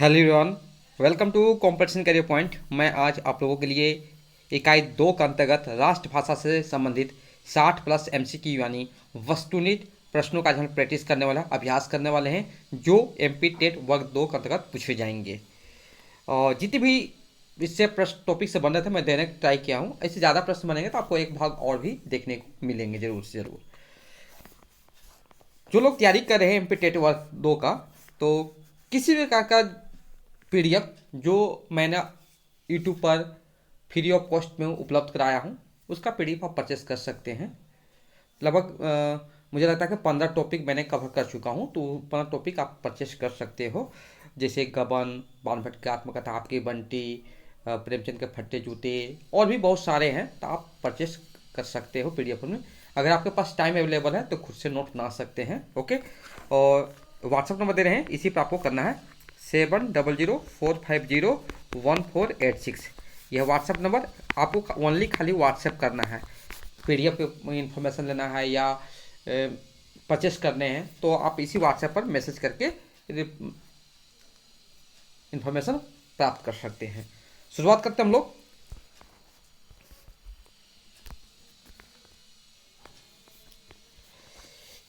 Hello everyone, welcome to competition career point. मैं आज आप लोगों के लिए इकाई 2 के अंतर्गत राष्ट्रभाषा से संबंधित 60 प्लस एमसीक्यू यानी वस्तुनिष्ठ प्रश्नों का आज हम प्रैक्टिस करने वाला अभ्यास करने वाले हैं जो एमपी टेट वर्ग 2 के अंतर्गत पूछे जाएंगे। और जितने भी इससे प्रश्न टॉपिक से बन रहे थे मैं देने का ट्राई किया हूँ। ऐसे ज़्यादा प्रश्न बनेंगे तो आपको एक भाग और भी देखने को मिलेंगे ज़रूर से ज़रूर। जो लोग तैयारी कर रहे हैं एमपी टेट वर्ग 2 का, तो किसी भी प्रकार का पीडीएफ जो मैंने यूट्यूब पर फ्री ऑफ कॉस्ट में उपलब्ध कराया हूँ उसका पीडीएफ आप परचेस कर सकते हैं। लगभग मुझे लगता है कि 15 टॉपिक मैंने कवर कर चुका हूँ, तो 15 टॉपिक आप परचेस कर सकते हो। जैसे गबन, बाणभट्ट की आत्मकथा, आपकी बंटी, प्रेमचंद के फट्टे जूते और भी बहुत सारे हैं, तो आप परचेस कर सकते हो पीडीएफ में। अगर आपके पास टाइम अवेलेबल है तो खुद से नोट बना सकते हैं। ओके, और व्हाट्सअप नंबर दे रहे हैं, इसी पर आपको करना है 7004501486। यह व्हाट्सअप नंबर आपको ओनली खाली व्हाट्सएप करना है। पीडीएफ इंफॉर्मेशन लेना है या परचेस करने हैं तो आप इसी व्हाट्सएप पर मैसेज करके इंफॉर्मेशन प्राप्त कर सकते हैं। शुरुआत करते हैं हम लोग।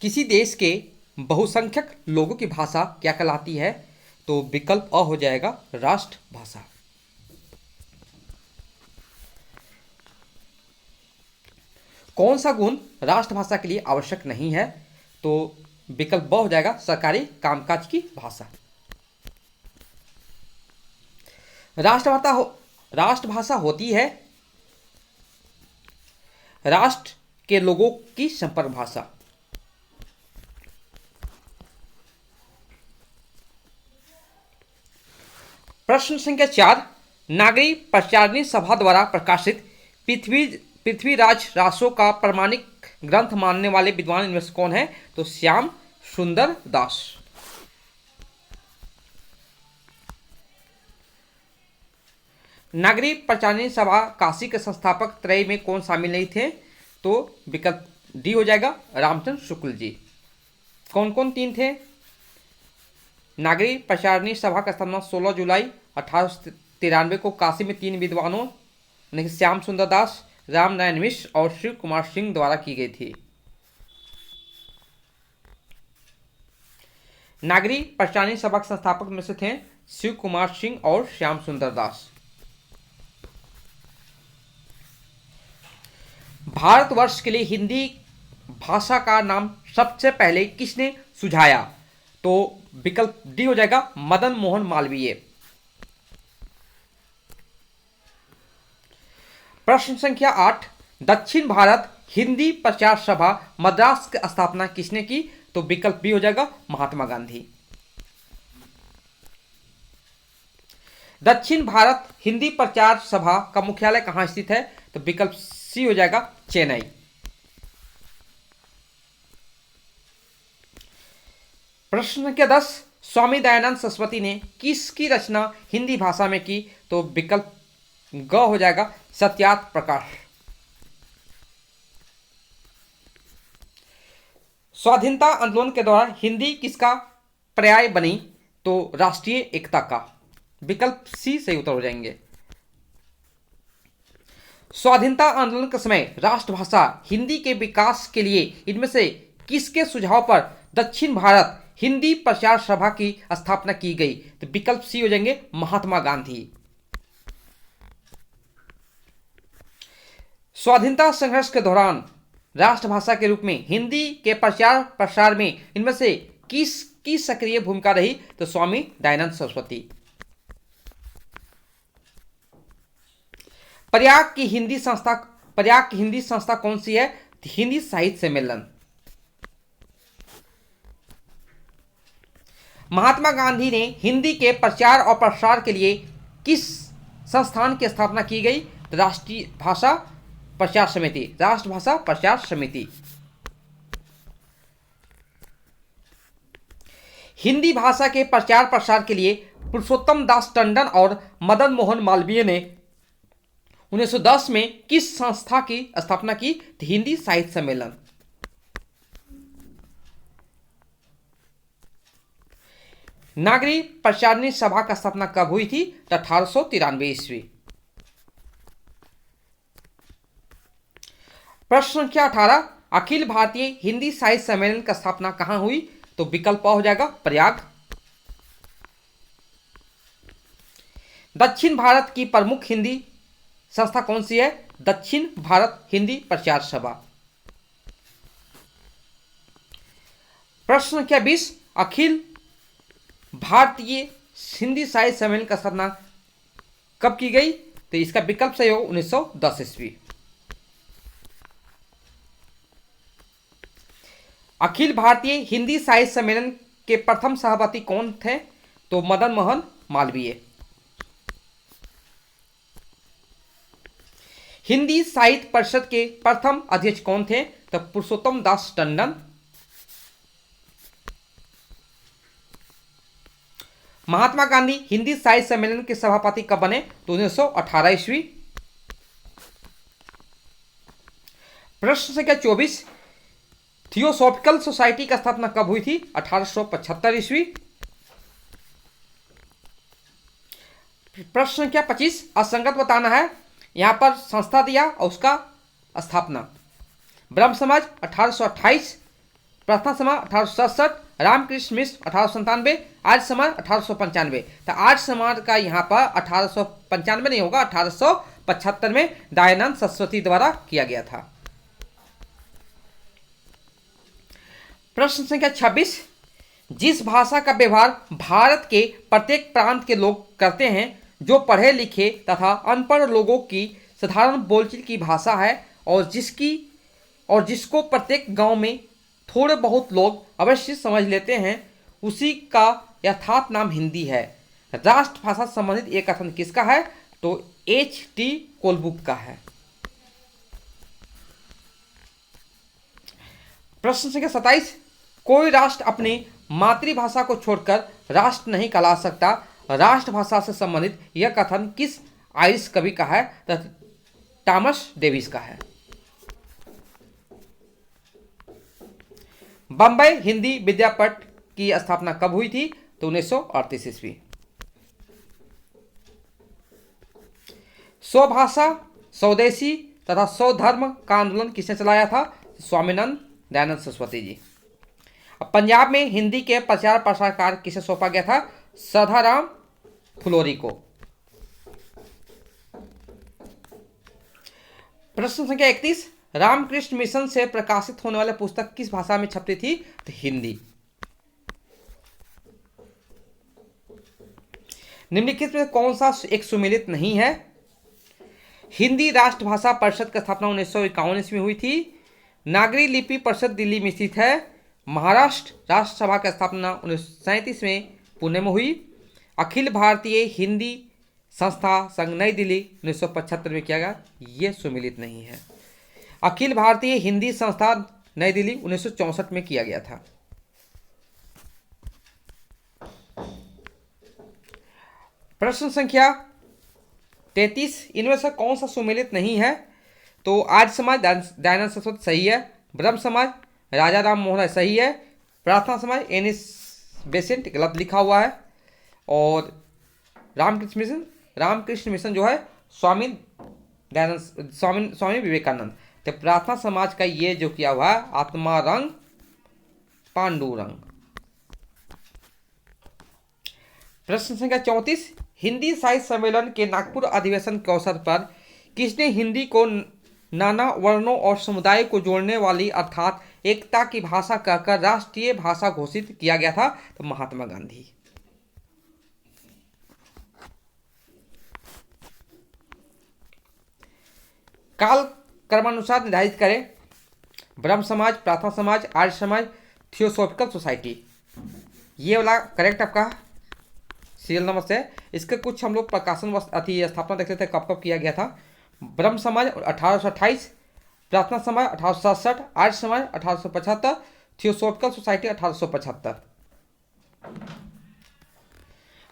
किसी देश के बहुसंख्यक लोगों की भाषा क्या कहलाती है? तो विकल्प अ हो जाएगा राष्ट्रभाषा। कौन सा गुण राष्ट्रभाषा के लिए आवश्यक नहीं है? तो विकल्प ब हो जाएगा सरकारी कामकाज की भाषा। राष्ट्रभाषा होती है राष्ट्र के लोगों की संपर्क भाषा। प्रश्न संख्या 4, नागरिक प्रचारिणी सभा द्वारा प्रकाशित पृथ्वीराज रासो का प्रमाणिक ग्रंथ मानने वाले विद्वान इनमें से कौन है? तो श्याम सुंदर दास। नागरिक प्रचारिणी सभा काशी के संस्थापक त्रय में कौन शामिल नहीं थे? तो विकल्प डी हो जाएगा रामचंद्र शुक्ल जी। कौन कौन तीन थे? नागरिक प्रचारिणी सभा का स्थापना 16 जुलाई 1893 को काशी में 3 विद्वानों श्याम सुंदर दास, राम नारायण मिश्र और शिव कुमार सिंह द्वारा की गई थी। नागरिक प्रचारिणी सभा के संस्थापक में से थे शिव कुमार सिंह और श्याम सुंदर दास। भारतवर्ष के लिए हिंदी भाषा का नाम सबसे पहले किसने सुझाया? तो विकल्प डी हो जाएगा मदन मोहन मालवीय। प्रश्न संख्या 8, दक्षिण भारत हिंदी प्रचार सभा मद्रास की स्थापना किसने की? तो विकल्प बी हो जाएगा महात्मा गांधी। दक्षिण भारत हिंदी प्रचार सभा का मुख्यालय कहां स्थित है? तो विकल्प सी हो जाएगा चेन्नई। प्रश्न संख्या 10, स्वामी दयानंद सरस्वती ने किसकी रचना हिंदी भाषा में की? तो विकल्प ग हो जाएगा सत्यार्थ प्रकाश। स्वाधीनता आंदोलन के दौरान हिंदी किसका पर्याय बनी? तो राष्ट्रीय एकता का। विकल्प सी सही उत्तर हो जाएंगे। स्वाधीनता आंदोलन के समय राष्ट्रभाषा हिंदी के विकास के लिए इनमें से किसके सुझाव पर दक्षिण भारत हिंदी प्रचार सभा की स्थापना की गई? तो विकल्प सी हो जाएंगे महात्मा गांधी। स्वाधीनता संघर्ष के दौरान राष्ट्रभाषा के रूप में हिंदी के प्रचार प्रसार में इनमें से किसकी सक्रिय भूमिका रही? तो स्वामी दयानंद सरस्वती। प्रयाग की हिंदी संस्था कौन सी है? हिंदी साहित्य सम्मेलन। महात्मा गांधी ने हिंदी के प्रचार और प्रसार के लिए किस संस्थान की स्थापना की गई? राष्ट्रीय भाषा प्रचार समिति, राष्ट्रभाषा प्रचार समिति। हिंदी भाषा के प्रचार प्रसार के लिए पुरुषोत्तम दास टंडन और मदन मोहन मालवीय ने 1910 में किस संस्था की स्थापना की? हिंदी साहित्य सम्मेलन। नागरिक प्रचारणी सभा का स्थापना कब हुई थी? तो 1893 ईस्वी। प्रश्न संख्या 18, अखिल भारतीय हिंदी साहित्य सम्मेलन का स्थापना कहां हुई? तो विकल्प हो जाएगा प्रयाग। दक्षिण भारत की प्रमुख हिंदी संस्था कौन सी है? दक्षिण भारत हिंदी प्रचार सभा। प्रश्न संख्या 20, अखिल भारतीय हिंदी साहित्य सम्मेलन का स्थापना कब की गई? तो इसका विकल्प सही हो 1910 ईस्वी। अखिल भारतीय हिंदी साहित्य सम्मेलन के प्रथम सभापति कौन थे? तो मदन मोहन मालवीय। हिंदी साहित्य परिषद के प्रथम अध्यक्ष कौन थे? तो पुरुषोत्तम दास टंडन। महात्मा गांधी हिंदी साहित्य सम्मेलन के सभापति कब बने? तो 1918 ईस्वी। प्रश्न संख्या 24, थियोसॉफिकल सोसाइटी का स्थापना कब हुई थी? 1875 ईस्वी। प्रश्न संख्या 25, असंगत बताना है, यहां पर संस्था दिया और उसका स्थापना। ब्रह्म समाज 1828, प्रार्थना समाज 1867, रामकृष्ण मिश्र 1897, आर्य समाज 1895। तो आर्य समाज का यहाँ पर 1895 नहीं होगा, 1875 में दयानंद सरस्वती द्वारा किया गया था। प्रश्न संख्या 26, जिस भाषा का व्यवहार भारत के प्रत्येक प्रांत के लोग करते हैं, जो पढ़े लिखे तथा अनपढ़ लोगों की साधारण बोलचाल की भाषा है और जिसको प्रत्येक गांव में थोड़े बहुत लोग अवश्य समझ लेते हैं, उसी का यथार्थ नाम हिंदी है। राष्ट्रभाषा संबंधित एक कथन किसका है? तो H.T. कोलबुक का है। प्रश्न संख्या 27, कोई राष्ट्र अपनी मातृभाषा को छोड़कर राष्ट्र नहीं कहला सकता, राष्ट्रभाषा से संबंधित यह कथन किस आयरिश कवि का है? तो थॉमस डेविस का है। बंबई हिंदी विद्यापीठ की स्थापना कब हुई थी? तो 1938 ईस्वी। स्वभाषा, स्वदेशी तथा स्वधर्म का आंदोलन किसने चलाया था? स्वामीनाथन दयानंद सरस्वती जी। अब पंजाब में हिंदी के प्रचार प्रसार कार्य किसे सौंपा गया था? सदाराम फुलोरी को। प्रश्न संख्या 31, रामकृष्ण मिशन से प्रकाशित होने वाली पुस्तक किस भाषा में छपती थी? तो हिंदी। निम्नलिखित में कौन सा एक सुमेलित नहीं है? हिंदी राष्ट्रभाषा परिषद की स्थापना 1951 ईस्वी में हुई थी। नागरी लिपि परिषद दिल्ली में स्थित है। महाराष्ट्र राष्ट्र सभा की स्थापना 1937 में पुणे में हुई। अखिल भारतीय हिंदी संस्था संघ नई दिल्ली 1975 में किया गया, ये सुमेलित नहीं है। अखिल भारतीय हिंदी संस्था नई दिल्ली 1964 में किया गया था। प्रश्न संख्या 33, इनमें से कौन सा सुमेलित नहीं है? तो आर्य समाज दयानंद सरस्वती सही है, ब्रह्म समाज राजा राम मोहन राय सही है, प्रार्थना समाज एनिस बेसेंट गलत लिखा हुआ है, और रामकृष्ण मिशन जो है स्वामी विवेकानंद। तो प्रार्थना समाज का ये जो किया हुआ है आत्मा रंग पांडुरंग। प्रश्न संख्या 34, हिंदी साहित्य सम्मेलन के नागपुर अधिवेशन के अवसर पर किसने हिंदी को नाना वर्णों और समुदाय को जोड़ने वाली अर्थात एकता की भाषा कहकर राष्ट्रीय भाषा घोषित किया गया था? तो महात्मा गांधी। काल क्रमानुसार निर्धारित करें। ब्रह्म समाज, प्रार्थना समाज, आर्य समाज, थियोसॉफिकल सोसाइटी। ये वाला करेक्ट आपका सीरियल नंबर से। इसके कुछ हम लोग प्रकाशन स्थापना देख लेते हैं कब कब किया गया था। ब्रह्म समाज 1828, प्रार्थना समाज 1867, Arya Samaj 1875, theosophical society 1875।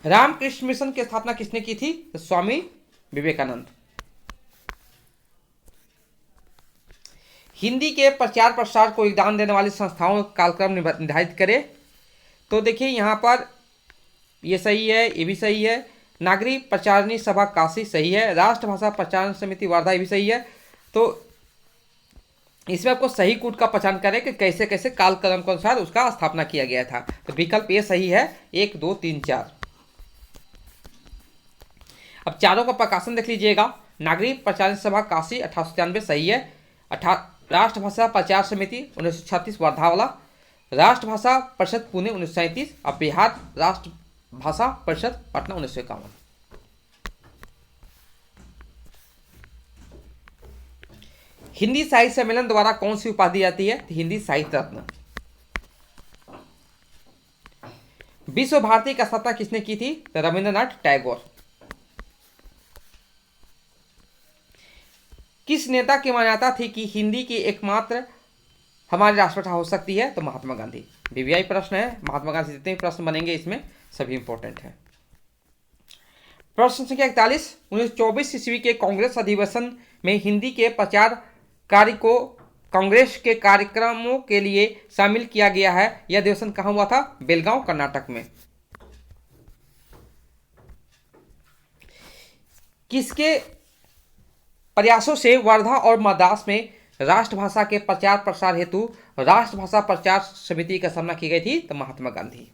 Ramakrishna mission की स्थापना किसने की थी? तो स्वामी विवेकानंद। हिंदी के प्रचार प्रसार को योगदान देने वाली संस्थाओं का कालक्रम निर्धारित करें। तो देखिए यहाँ पर ये सही है, ये भी सही है। नागरिक प्रचारणी सभा काशी सही है। राष्ट्रभाषा प्रचार समिति वार्धा, ये भी सही है। तो इसमें आपको सही कूट का पहचान करें कि कैसे कैसे कालक्रम के अनुसार उसका स्थापना किया गया था। तो विकल्प ए सही है, 1 2 3 4। अब चारों का प्रकाशन देख लीजिएगा। नागरिक प्रचार सभा काशी 1893 सही है। राष्ट्रभाषा प्रचार समिति 1936 वर्धा वाला। राष्ट्रभाषा परिषद पुणे 1937। और बिहार राष्ट्रभाषा परिषद पटना 1951। हिंदी साहित्य सम्मेलन द्वारा कौन सी उपाधि दी जाती है? हिंदी साहित्य रत्न। विश्व भारती की स्थापना किसने की थी? रविंद्रनाथ टैगोर। किस नेता की मान्यता थी कि हिंदी की एकमात्र हमारी राष्ट्रभाषा हो सकती है? तो महात्मा गांधी। वीवीआई प्रश्न है, महात्मा गांधी जितने भी प्रश्न बनेंगे इसमें सभी इंपॉर्टेंट है। प्रश्न संख्या 41, 1924 ईस्वी के कांग्रेस अधिवेशन में हिंदी के प्रचार कार्य को कांग्रेस के कार्यक्रमों के लिए शामिल किया गया है। यह अधिवेशन कहाँ हुआ था? बेलगांव, कर्नाटक में। किसके प्रयासों से वर्धा और मद्रास में राष्ट्रभाषा के प्रचार प्रसार हेतु राष्ट्रभाषा प्रचार समिति की स्थापना की गई थी? तो महात्मा गांधी।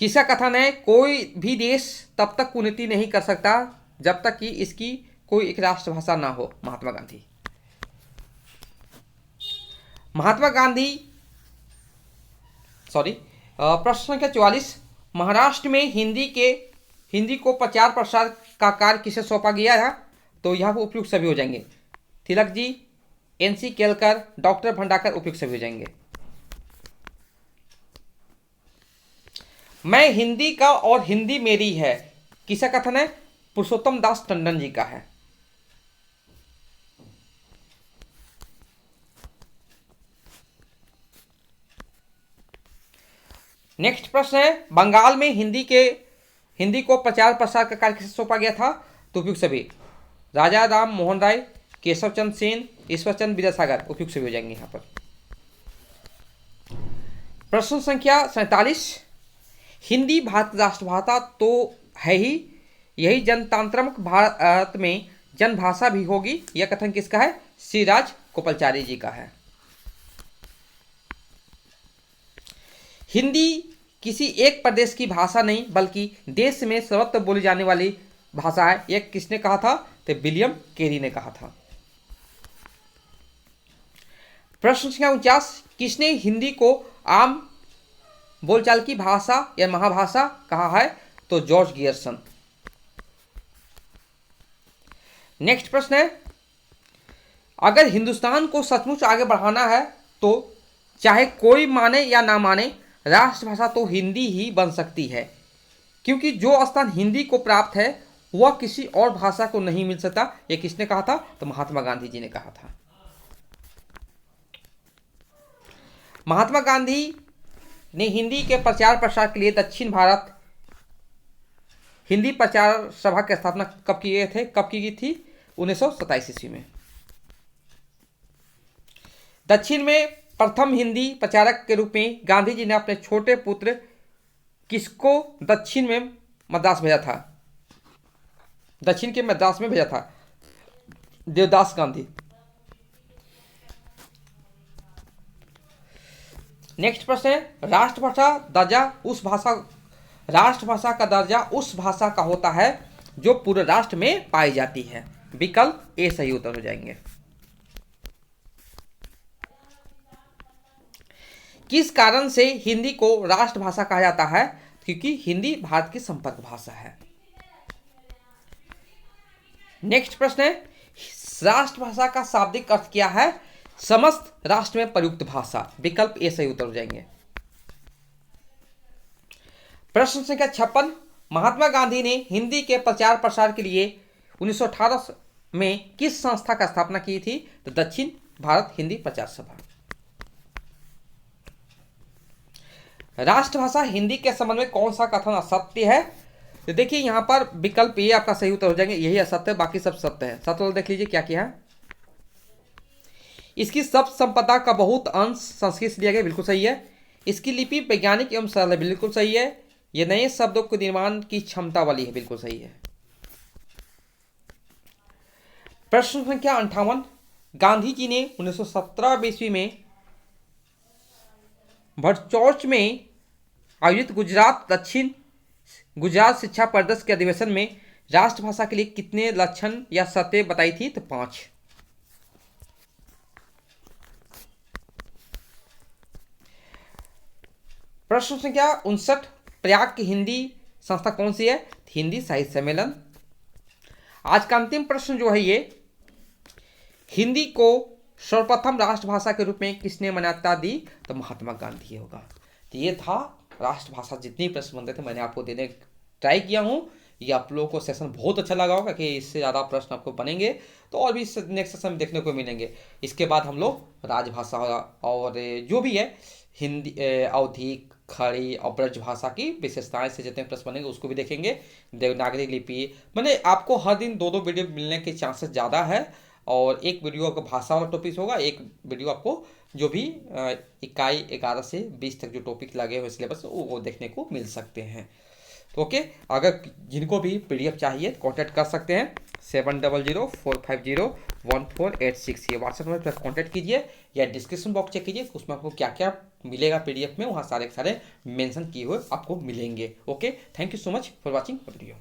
किसका कथन है? कोई भी देश तब तक उन्नति नहीं कर सकता जब तक कि इसकी कोई एक राष्ट्रभाषा ना हो। महात्मा गांधी। महात्मा गांधी प्रश्न संख्या 44, महाराष्ट्र में हिंदी को प्रचार प्रसार का कार्य किसे सौंपा गया है? तो यहाँ पर उपयुक्त सभी हो जाएंगे। तिलक जी, NC केलकर, डॉक्टर भंडाकर उपयुक्त सभी हो जाएंगे। मैं हिंदी का और हिंदी मेरी है, किसका कथन है? पुरुषोत्तम दास टंडन जी का है। नेक्स्ट प्रश्न है, बंगाल में हिंदी को प्रचार प्रसार का कार्य किसे सौंपा गया था? तो उपयुक्त सभी राजा राम मोहन राय, केशव चंद्र सेन, ईश्वरचंद विद्यासागर उपयुक्त सभी हो जाएंगे यहां पर। प्रश्न संख्या 47, हिंदी भारत राष्ट्रभाषा तो है ही, यही जनतांत्रिक भारत में जनभाषा भी होगी, यह कथन किसका है? श्रीराज गोपालाचारी जी का है। हिंदी किसी एक प्रदेश की भाषा नहीं बल्कि देश में सर्वत्र बोली जाने वाली भाषा है, यह किसने कहा था? तो विलियम कैरी ने कहा था। प्रश्न संख्या 49, किसने हिंदी को आम बोलचाल की भाषा या महाभाषा कहा है? तो जॉर्ज गियर्सन। नेक्स्ट प्रश्न है, अगर हिंदुस्तान को सचमुच आगे बढ़ाना है तो चाहे कोई माने या ना माने राष्ट्रभाषा तो हिंदी ही बन सकती है, क्योंकि जो स्थान हिंदी को प्राप्त है वह किसी और भाषा को नहीं मिल सकता। यह किसने कहा था? तो महात्मा गांधी जी ने कहा था। महात्मा गांधी ने हिंदी के प्रचार प्रसार के लिए दक्षिण भारत हिंदी प्रचार सभा की स्थापना कब की गई थी? 1927 ईस्वी में। दक्षिण में प्रथम हिंदी प्रचारक के रूप में गांधी जी ने अपने छोटे पुत्र किसको दक्षिण में मद्रास भेजा था? दक्षिण के मद्रास में भेजा था देवदास गांधी। नेक्स्ट प्रश्न है, राष्ट्रभाषा का दर्जा उस भाषा का होता है जो पूरे राष्ट्र में पाई जाती है। विकल्प ए सही उत्तर हो जाएंगे। किस कारण से हिंदी को राष्ट्रभाषा कहा जाता है? क्योंकि हिंदी भारत की संपर्क भाषा है। नेक्स्ट प्रश्न है, राष्ट्रभाषा का शाब्दिक अर्थ क्या है? समस्त राष्ट्र में प्रयुक्त भाषा। विकल्प ए सही उत्तर हो जाएंगे। प्रश्न संख्या 56, महात्मा गांधी ने हिंदी के प्रचार प्रसार के लिए 1918 में किस संस्था का स्थापना की थी? तो दक्षिण भारत हिंदी प्रचार सभा। राष्ट्रभाषा हिंदी के संबंध में कौन सा कथन असत्य है? तो देखिए यहां पर विकल्प ये आपका सही उत्तर हो जाएंगे, यही असत्य है, बाकी सब सत्य है। सत्य देख लीजिए क्या किया है। इसकी शब्द संपदा का बहुत अंश संस्कृत से लिया गया, बिल्कुल सही है। इसकी लिपि वैज्ञानिक एवं सरल है, बिल्कुल सही है। ये नए शब्दों के निर्माण की क्षमता वाली है, बिल्कुल सही है। प्रश्न संख्या 58, गांधी जी ने 1917 ईस्वी में भरचौच में आयोजित गुजरात शिक्षा परिषद के अधिवेशन में राष्ट्रभाषा के लिए कितने लक्षण या शर्तें बताई थी? तो 5। प्रश्न संख्या 59, प्रयाग की हिंदी संस्था कौन सी है? हिंदी साहित्य सम्मेलन। आज का अंतिम प्रश्न जो है ये, हिंदी को सर्वप्रथम राष्ट्रभाषा के रूप में किसने मान्यता दी? तो महात्मा गांधी होगा। तो ये था राष्ट्रभाषा, जितने प्रश्न बनते थे मैंने आपको देने ट्राई किया हूँ। ये आप लोगों को सेशन बहुत अच्छा लगा होगा कि इससे ज़्यादा प्रश्न आपको बनेंगे, तो और भी नेक्स्ट सेशन में देखने को मिलेंगे। इसके बाद हम लोग राजभाषा और जो भी है हिंदी, अवधी, खड़ी और ब्रज भाषा की विशेषताएं से जितने प्रश्न बनेंगे उसको भी देखेंगे। देवनागरी लिपि, मैंने आपको हर दिन 2-2 वीडियो मिलने के चांसेस ज़्यादा है। और एक वीडियो आपको भाषा वाला टॉपिक होगा, एक वीडियो आपको जो भी इकाई 11 से 20 तक जो टॉपिक लगे हुए सिलेबस वो देखने को मिल सकते हैं। तो ओके, अगर जिनको भी PDF चाहिए तो कॉन्टैक्ट कर सकते हैं 7004501486, ये व्हाट्सएप नंबर पर कॉन्टैक्ट कीजिए या डिस्क्रिप्शन बॉक्स चेक कीजिए, उसमें आपको क्या क्या मिलेगा PDF में, वहाँ सारे मेंशन किए हुए आपको मिलेंगे। Okay, thank you so much for watching video.